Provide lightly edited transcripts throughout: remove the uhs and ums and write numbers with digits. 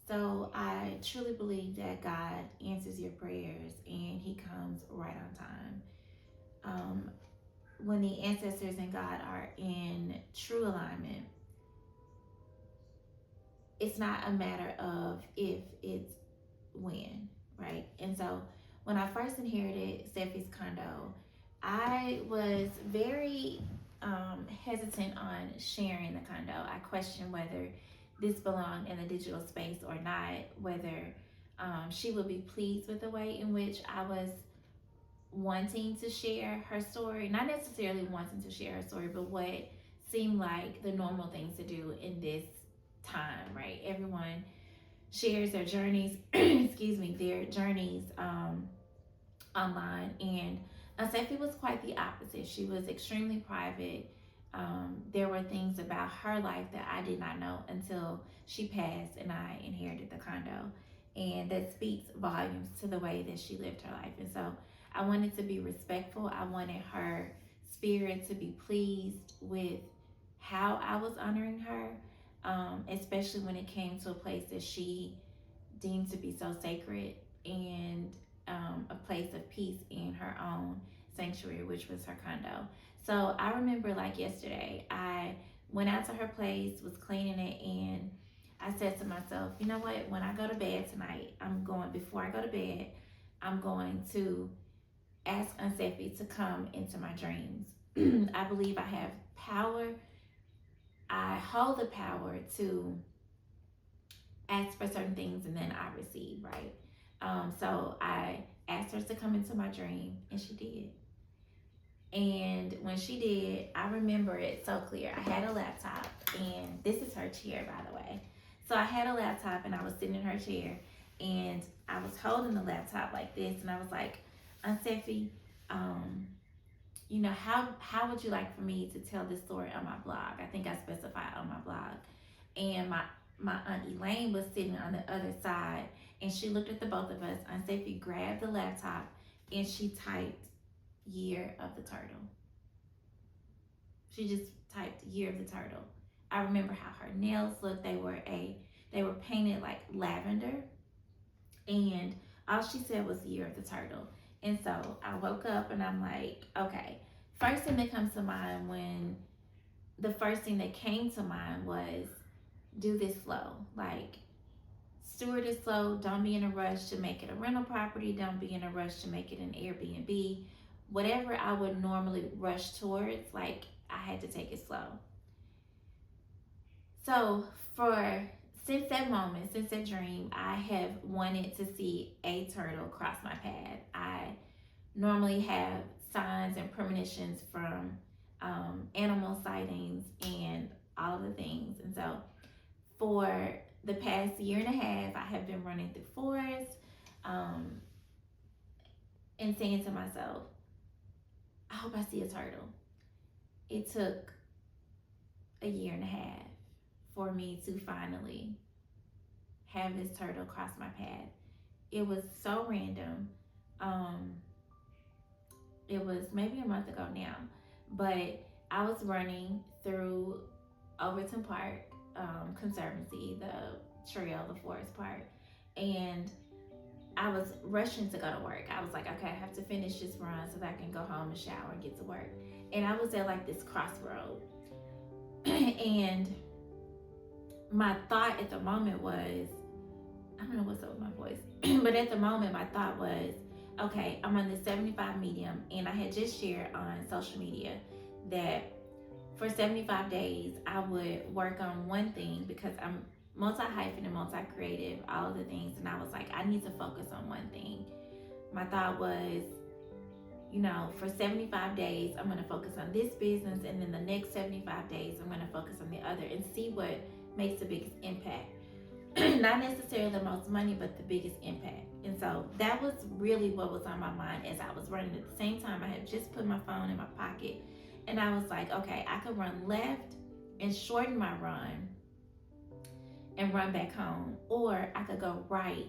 So I truly believe that God answers your prayers and He comes right on time. Um, when the ancestors and God are in true alignment, it's not a matter of if, it's when, right? And so when I first inherited Steffi's condo, I was very hesitant on sharing the condo. I questioned whether this belonged in the digital space or not, whether she would be pleased with the way in which I was wanting to share her story, not necessarily wanting to share her story, but what seemed like the normal things to do in this time, right? Everyone shares their journeys, excuse me, their journeys online. And Steffi was quite the opposite. She was extremely private. There were things about her life that I did not know until she passed and I inherited the condo. And that speaks volumes to the way that she lived her life. And so I wanted to be respectful. I wanted her spirit to be pleased with how I was honoring her, especially when it came to a place that she deemed to be so sacred and a place of peace in her own sanctuary, which was her condo. So I remember like yesterday, I went out to her place, was cleaning it, and I said to myself, you know what, when I go to bed tonight, before I go to bed, I'm going to ask Aunt Stefy to come into my dreams. I believe I have power. I hold the power to ask for certain things and then I receive, right? So I asked her to come into my dream and she did. And when she did, I remember it so clear. I had a laptop, and this is her chair, by the way. So I had a laptop and I was sitting in her chair and I was holding the laptop like this and I was like, Aunt Stefy, how would you like for me to tell this story on my blog? I think I specified on my blog. And my Aunt Elaine was sitting on the other side and she looked at the both of us. Aunt Stefy grabbed the laptop and she typed year of the turtle. She just typed year of the turtle. I remember how her nails looked. They were painted like lavender. And all she said was year of the turtle. And so I woke up and I'm like, okay. First thing that comes to mind the first thing that came to mind was do this slow. Like, steward it slow. Don't be in a rush to make it a rental property. Don't be in a rush to make it an Airbnb. Whatever I would normally rush towards, like, I had to take it slow. So since that moment, since that dream, I have wanted to see a turtle cross my path. I normally have signs and premonitions from animal sightings and all of the things. And so for the past year and a half, I have been running through forests and saying to myself, I hope I see a turtle. It took a year and a half for me to finally have this turtle cross my path. It was so random. It was maybe a month ago now, but I was running through Overton Park Conservancy, the trail, the forest part, and I was rushing to go to work. I was like, okay, I have to finish this run so that I can go home and shower and get to work. And I was at like this crossroad. And my thought at the moment was, I don't know what's up with my voice, but at the moment, my thought was, okay, I'm on the 75 medium, and I had just shared on social media that for 75 days, I would work on one thing because I'm multi-hyphen and multi-creative, all of the things, and I was like, I need to focus on one thing. My thought was, for 75 days, I'm going to focus on this business, and then the next 75 days, I'm going to focus on the other and see what makes the biggest impact. Not necessarily the most money, but the biggest impact. And so that was really what was on my mind as I was running. At the same time, I had just put my phone in my pocket, and I was like, okay, I could run left and shorten my run and run back home, or I could go right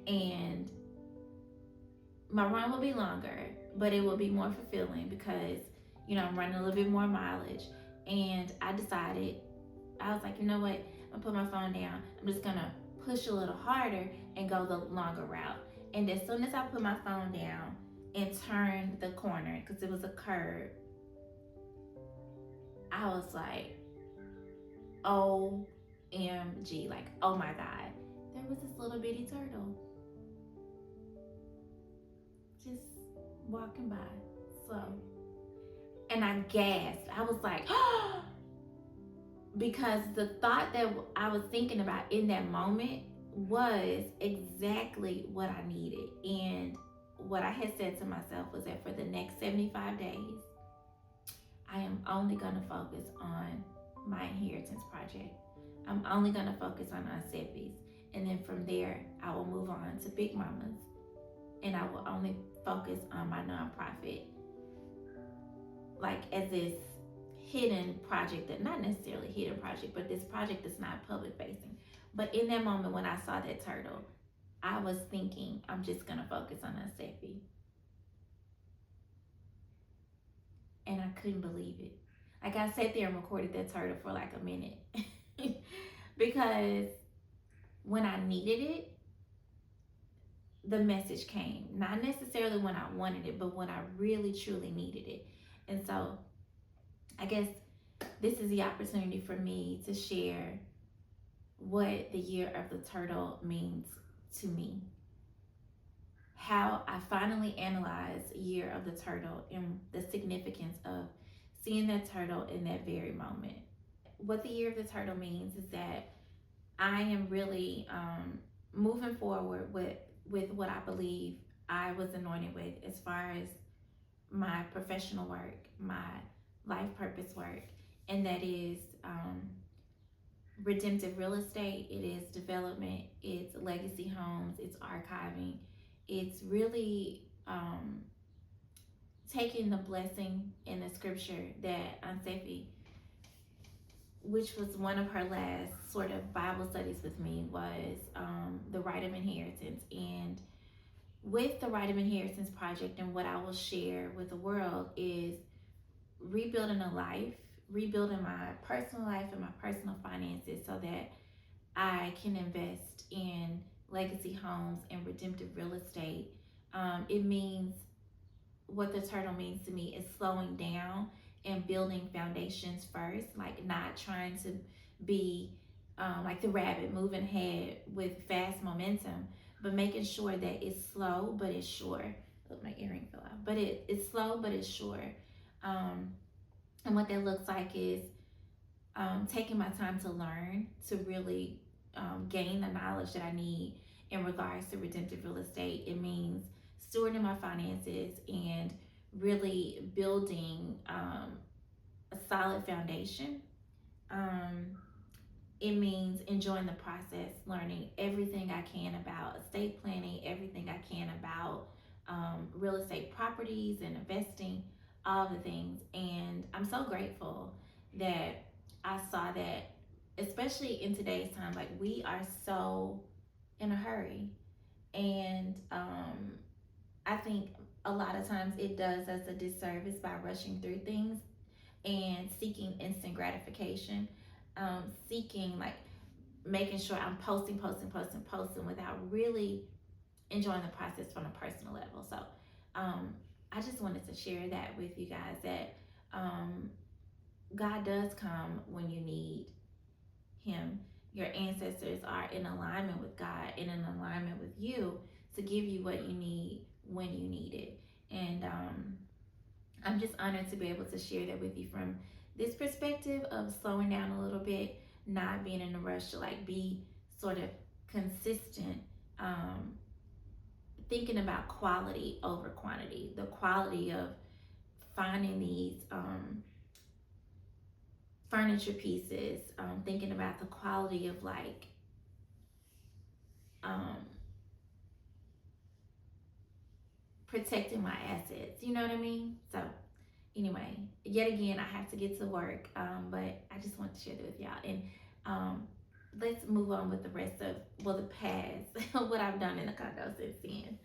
and my run will be longer, but it will be more fulfilling because, I'm running a little bit more mileage. And I decided, I was like, you know what? I'm gonna put my phone down. I'm just gonna push a little harder and go the longer route. And as soon as I put my phone down and turned the corner, because it was a curve, I was like, OMG, like, oh my God. There was this little bitty turtle just walking by slow. And I gasped. I was like, because the thought that I was thinking about in that moment was exactly what I needed. And what I had said to myself was that for the next 75 days, I am only going to focus on my inheritance project. I'm only going to focus on Aunt Stefy's. And then from there, I will move on to Big Mama's. And I will only focus on my nonprofit, like as this hidden project, that not necessarily hidden project, but this project that's not public facing. But in that moment when I saw that turtle, I was thinking, I'm just gonna focus on Aunt Stefy. And I couldn't believe it. Like, I sat there and recorded that turtle for like a minute. Because when I needed it, the message came. Not necessarily when I wanted it, but when I really truly needed it. And so I guess this is the opportunity for me to share what the year of the turtle means to me. How I finally analyzed year of the turtle and the significance of seeing that turtle in that very moment. What the year of the turtle means is that I am really moving forward with what I believe I was anointed with as far as my professional work, my life purpose work, and that is redemptive real estate, it is development, it's legacy homes, it's archiving, it's really taking the blessing in the scripture that Aunt Stefy, which was one of her last sort of Bible studies with me, was the right of inheritance. And with the right of inheritance project, and what I will share with the world is rebuilding a life, rebuilding my personal life and my personal finances so that I can invest in legacy homes and redemptive real estate. It means, what the turtle means to me is slowing down and building foundations first, like not trying to be like the rabbit moving ahead with fast momentum, but making sure that it's slow but it's sure. Oh, my earring fell out. But it's slow but it's sure. And what that looks like is taking my time to learn, to really gain the knowledge that I need in regards to redemptive real estate. It means stewarding my finances and really building a solid foundation. It means enjoying the process, learning everything I can about estate planning, everything I can about real estate properties and investing, all the things. And I'm so grateful that I saw that, especially in today's time, like we are so in a hurry. And I think a lot of times it does us a disservice by rushing through things and seeking instant gratification, seeking like making sure I'm posting without really enjoying the process from a personal level. So I just wanted to share that with you guys, that God does come when you need Him. Your ancestors are in alignment with God and in alignment with you to give you what you need when you need it. And I'm just honored to be able to share that with you from this perspective of slowing down a little bit, not being in a rush to like be sort of consistent, thinking about quality over quantity, the quality of finding these furniture pieces, thinking about the quality of like um, protecting my assets. You know what I mean? So anyway, yet again, I have to get to work, but I just want to share that with y'all. And let's move on with the rest of, well, the past, what I've done in the condo since then.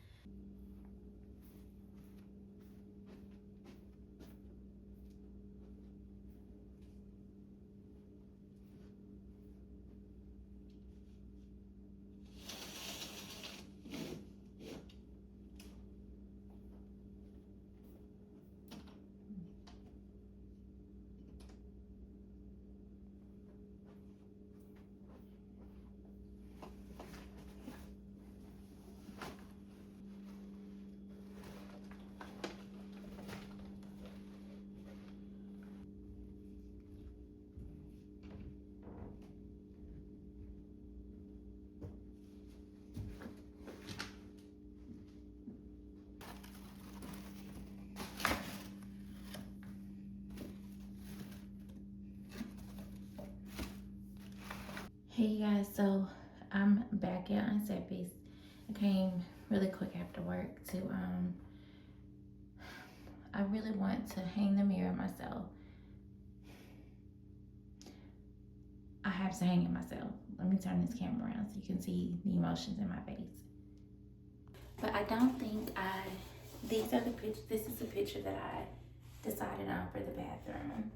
Hey you guys, so I'm back at Aunt Stefy's. I came really quick after work to I really want to hang the mirror myself. I have to hang it myself. Let me turn this camera around so you can see the emotions in my face. But I don't think these are the pictures. This is the picture that I decided on for the bathroom.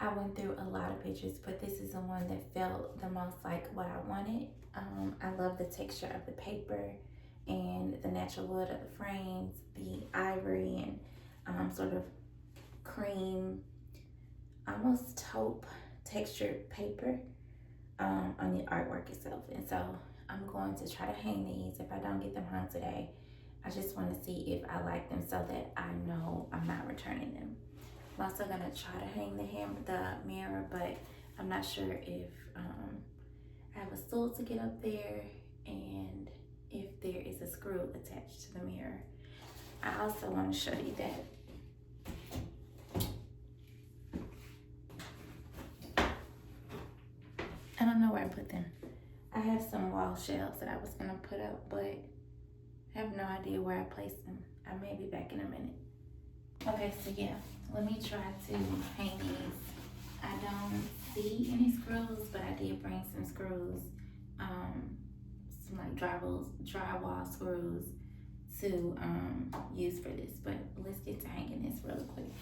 I went through a lot of pictures, but this is the one that felt the most like what I wanted. I love the texture of the paper and the natural wood of the frames, the ivory and sort of cream, almost taupe textured paper on the artwork itself. And so I'm going to try to hang these. If I don't get them hung today, I just want to see if I like them so that I know I'm not returning them. I'm also gonna try to hang the mirror, but I'm not sure if I have a stool to get up there and if there is a screw attached to the mirror. I also want to show you that I don't know where I put them. I have some wall shelves that I was gonna put up, but I have no idea where I placed them. I may be back in a minute. Okay, so yeah, let me try to hang these. I don't see any screws, but I did bring some screws, some like drywall screws to use for this. But let's get to hanging this really quick.